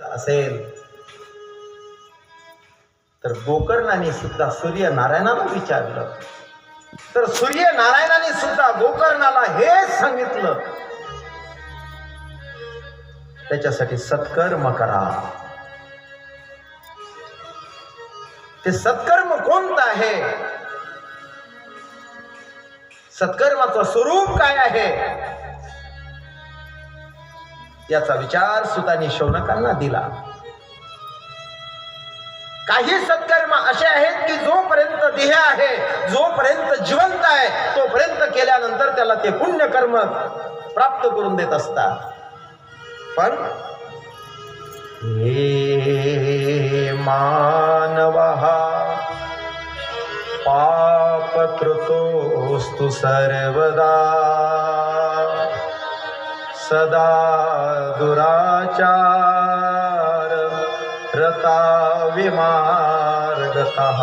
असेल तर गोकर्णाने सुद्धा सूर्यनारायणाला विचारलं, तर सूर्यनारायणाने सुद्धा गोकर्णाला हेच सांगितलं, त्याच्यासाठी सत्कर्म करा. ते सत्कर्म कोणतं आहे, सत्कर्माचं स्वरूप काय आहे, याचा विचार सुतांनी शौनकांना दिला. काही सत्कर्म असे आहेत की जोपर्यंत देह आहे, जोपर्यंत जिवंत आहे, तोपर्यंत केल्यानंतर त्याला ते पुण्य कर्म प्राप्त करून देत असतात. पण हे मानवः पापकृतोस्तु सर्वदा सदा दुराचार रता विमार्गतः.